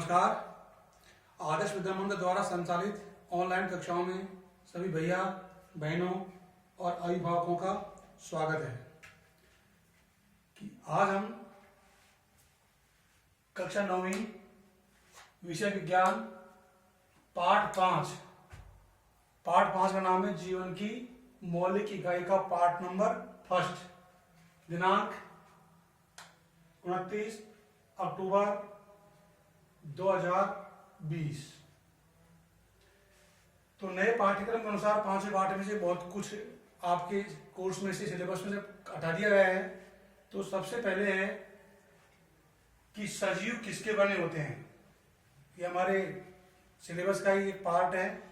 नमस्कार। आदर्श विद्या मंदिर द्वारा संचालित ऑनलाइन कक्षाओं में सभी भैया बहनों और अभिभावकों का स्वागत है। कि आज हम कक्षा 9वीं विषय विज्ञान पाठ 5 का नाम है जीवन की मौलिक इकाई का पाठ नंबर फर्स्ट, दिनांक 29 अक्टूबर 2020। तो नए पाठ्यक्रम के अनुसार 5वें पाठ में से बहुत कुछ आपके कोर्स में से, सिलेबस में से हटा दिया गया है। तो सबसे पहले है कि सजीव किसके बने होते हैं। ये हमारे सिलेबस का ही एक पार्ट है।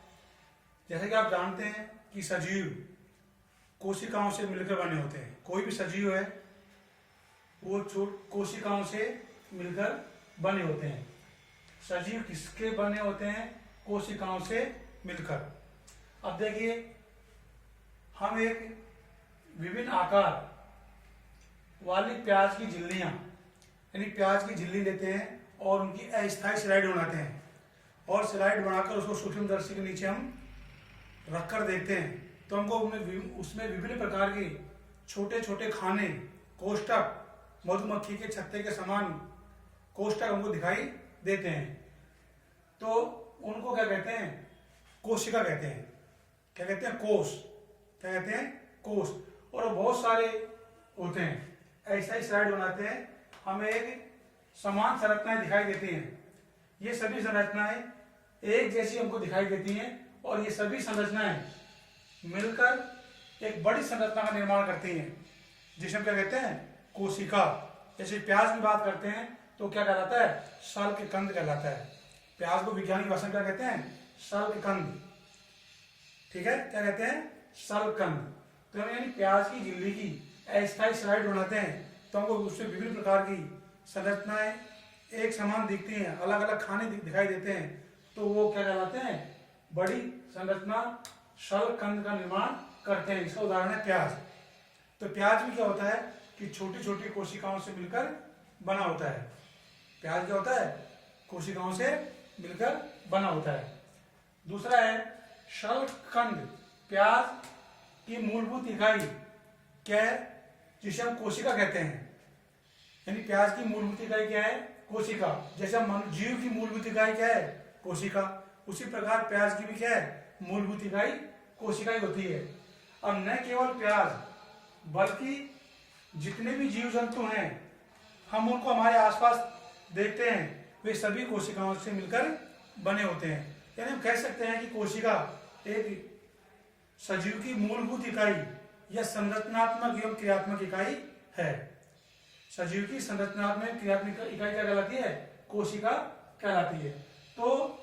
जैसे कि आप जानते हैं कि सजीव कोशिकाओं से मिलकर बने होते हैं। कोई भी सजीव है वो कोशिकाओं से मिलकर बने होते हैं। सजीव किसके बने होते हैं? कोशिकाओं से मिलकर। अब देखिए, हम एक विभिन्न आकार वाली प्याज की झिल्लियां यानी प्याज की झिल्ली लेते हैं और उनकी अस्थायी स्लाइड बनाते हैं और स्लाइड बनाकर उसको सूक्ष्मदर्शी के नीचे हम रखकर देखते हैं। तो हमको उसमें विभिन्न प्रकार के छोटे छोटे खाने, कोष्ठक, मधुमक्खी के छत्ते के समान कोष्ठक हमको दिखाई देते हैं। तो उनको क्या कहते हैं? कोशिका कहते हैं। क्या कहते हैं? कोष। क्या कहते हैं? कोष। और बहुत सारे होते हैं, ऐसा ही स्लाइड बनाते हैं, हमें एक समान संरचनाएं दिखाई देती हैं। ये सभी संरचनाएं एक जैसी हमको दिखाई देती हैं और ये सभी संरचनाएं मिलकर एक बड़ी संरचना का निर्माण करती हैं, जिसे हम क्या कहते हैं? कोशिका। जैसे प्याज की बात करते हैं तो क्या कहलाता है? शल्ककंद कहलाता है। प्याज को वैज्ञानिक भाषा में क्या कहते हैं? शल्ककंद। ठीक है, क्या कहते हैं? शल्ककंद। तो हम यानी प्याज की झिल्ली की अस्थायी स्लाइड बनाते हैं तो हमको उसमें विभिन्न प्रकार की संरचनाएं एक समान दिखती हैं, अलग अलग खाने दिखाई देते हैं। तो वो क्या कहलाते हैं? बड़ी संरचना शल्ककंद का निर्माण करते हैं। इसका उदाहरण है प्याज। तो प्याज भी क्या होता है कि छोटी छोटी कोशिकाओं से मिलकर बना होता है। प्याज क्या होता है? कोशिकाओं से मिलकर बना होता है। दूसरा है शल्ककंद। प्याज की मूलभूत इकाई क्या है? जिसे हम कोशिका कहते हैं। यानी प्याज की मूलभूत इकाई क्या है? कोशिका। जैसे हम जीव की मूलभूत इकाई क्या है? कोशिका। उसी प्रकार प्याज की भी क्या है? मूलभूत इकाई कोशिका ही होती है। अब न केवल प्याज बल्कि जितने भी जीव जंतु हैं, हम उनको हमारे आसपास देखते हैं, वे सभी कोशिकाओं से मिलकर बने होते हैं। यानी हम कह सकते हैं कि कोशिका एक सजीव की मूलभूत इकाई या संरचनात्मक एवं क्रियात्मक इकाई है। सजीव की संरचनात्मक क्रियात्मक इकाई क्या कहलाती है? कोशिका कहलाती है। तो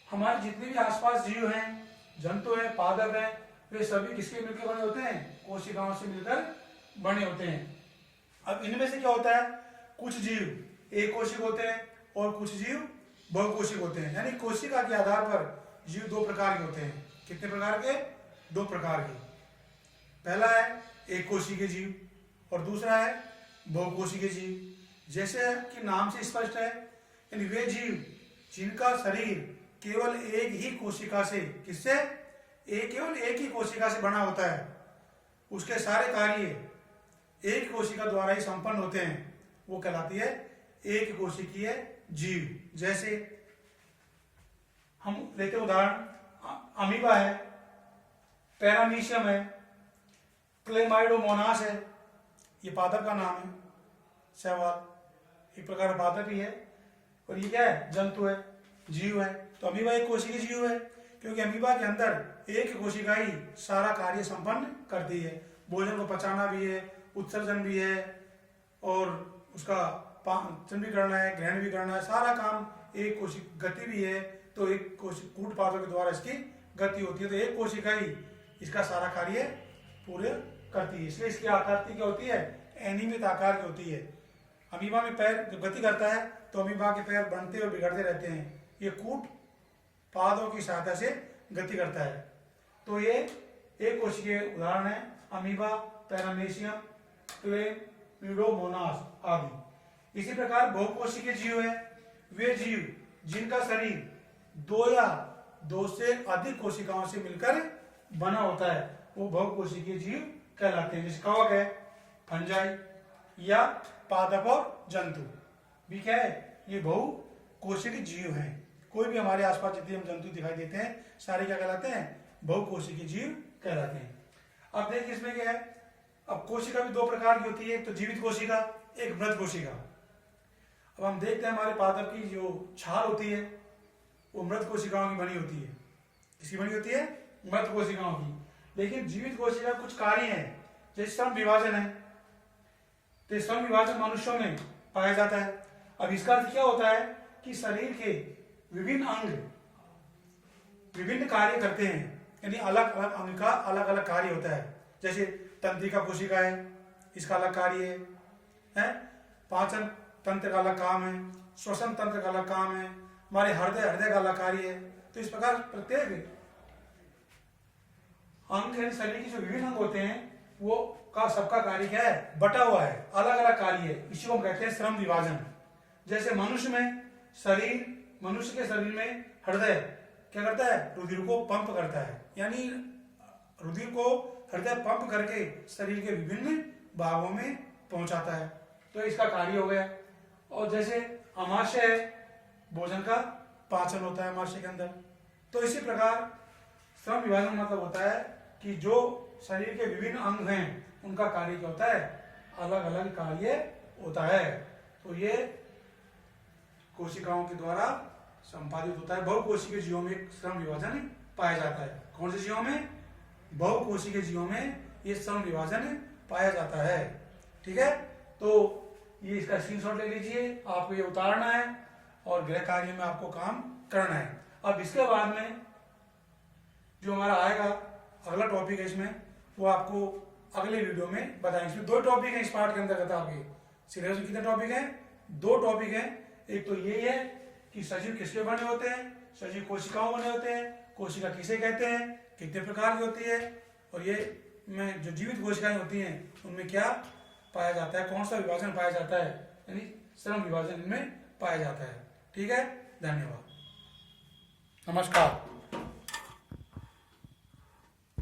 हमारे जितने भी आसपास जीव हैं, जंतु हैं, पादप हैं, वे सभी किसके मिलकर बने होते हैं? कोशिकाओं से मिलकर बने होते हैं। अब इनमें से क्या होता है? कुछ जीव एक कोशिक होते हैं और कुछ जीव बहुकोशिक होते हैं। यानी कोशिका के आधार पर जीव दो प्रकार के होते हैं। कितने प्रकार के? दो प्रकार के। पहला है एक कोशिकीय जीव और दूसरा है बहुकोशिकीय जीव। जैसे कि नाम से स्पष्ट है, यानी वे जीव जिनका शरीर केवल एक ही कोशिका से, किससे? केवल एक ही कोशिका से बना होता है, उसके सारे कार्य एक कोशिका द्वारा ही संपन्न होते हैं, वो कहलाती है एक कोशिकीय जीव। जैसे हम लेते उदाहरण, अमीबा है, पैरामीशियम है, क्लेमाइडोमोनास है, ये पादप का नाम है, शैवाल एक प्रकार का पादप ही है। और ये क्या है? जंतु है, जीव है। तो अमीबा एक कोशिकीय जीव है क्योंकि अमीबा के अंदर एक कोशिका ही सारा कार्य संपन्न करती है। भोजन को पचाना भी है, उत्सर्जन भी है और उसका पाचन भी करना है, ग्रहण भी करना है, सारा काम एक कोशिका। गति भी है तो एक कूट पादों के द्वारा इसकी गति होती है। तो एक कोशिका ही इसका सारा कार्य पूरे करती है। इसलिए इसकी आकृति क्या होती है? अनियमित आकार की होती है। अमीबा में पैर जब गति करता है तो अमीबा के पैर बढ़ते और बिगड़ते रहते हैं। ये कूट पादों की सहायता से गति करता है। तो ये एक कोशिकीय उदाहरण है, अमीबा, पैरामीशियम, क्लेमाइडोमोनास आदि। इसी प्रकार बहुकोशिकीय जीव है। वे जीव जिनका शरीर दो या दो से अधिक कोशिकाओं से मिलकर बना होता है वो बहुकोशिकीय जीव कहलाते हैं। जैसे कवक है, फंजाई या पादप और जंतु भी क्या है, ये बहुकोशिकीय जीव हैं। कोई भी हमारे आसपास जितने हम जंतु दिखाई देते हैं सारे क्या कहलाते हैं, बहुकोशिकीय जीव कहलाते हैं। अब देखिए इसमें क्या है, अब कोशिका भी दो प्रकार की होती है, एक तो जीवित कोशिका, एक मृत कोशिका। अब हम देखते हैं हमारे पादप की जो छाल होती है वो मृत कोशिकाओं की बनी होती है। किसकी बनी होती है, मृत कोशिकाओं की। लेकिन जीवित कोशिका कुछ कार्य हैं, जैसे श्रम विभाजन है, तो श्रम विभाजन मनुष्यों में पाया जाता है। अब इसका अर्थ क्या होता है कि शरीर के विभिन्न अंग विभिन्न कार्य करते हैं, यानी अलग अलग अंग का अलग अलग कार्य होता है। जैसे तंत्रिका कोशिका है, इसका अलग कार्य है, पाचन तंत्र का अलग काम है, श्वसन तंत्र का अलग काम है, हमारे हृदय का अलग कार्य है। तो इस प्रकार प्रत्येक अंग यानी शरीर के जो विभिन्न अंग होते हैं वो का सबका कार्य क्या है, बटा हुआ है, अलग अलग कार्य है। इसी को हम कहते हैं श्रम विभाजन। जैसे मनुष्य के शरीर में हृदय क्या करता है, रुधिर को पंप करता है, यानी रुधिर को हृदय पंप करके शरीर के विभिन्न भागों में पहुंचाता है, तो इसका कार्य हो गया। और जैसे अमाशय है, भोजन का पाचन होता है अमाशय के अंदर। तो इसी प्रकार श्रम विभाजन मतलब होता है कि जो शरीर के विभिन्न अंग हैं उनका कार्य क्या होता है, अलग अलग कार्य होता है। तो ये कोशिकाओं के द्वारा संपादित होता है। बहुकोशिकीय जीवों में श्रम विभाजन पाया जाता है। कौन से जीवों में, बहुकोशिकीय जीवों में ये श्रम विभाजन पाया जाता है। ठीक है, तो ये इसका स्क्रीनशॉट ले लीजिए, आपको ये उतारना है और गृह कार्य में आपको काम करना है। अब इसके बाद में जो हमारा आएगा अगला टॉपिक है, इसमें वो आपको अगले वीडियो में बताएंगे। इसमें दो टॉपिक है इस पार्ट के अंतर्गत। आपके सिलेबस में कितने टॉपिक हैं, दो टॉपिक हैं। एक तो ये है कि सजीव किसके बने होते हैं, सजीव कोशिकाओं बने होते हैं, कोशिका किसे कहते हैं, कितने प्रकार की होती है, और ये में जो जीवित कोशिकाएं होती हैं उनमें क्या पाया जाता है, कौन सा विभाजन पाया जाता है, यानी श्रम विभाजन इनमें पाया जाता है। ठीक है, धन्यवाद, नमस्कार।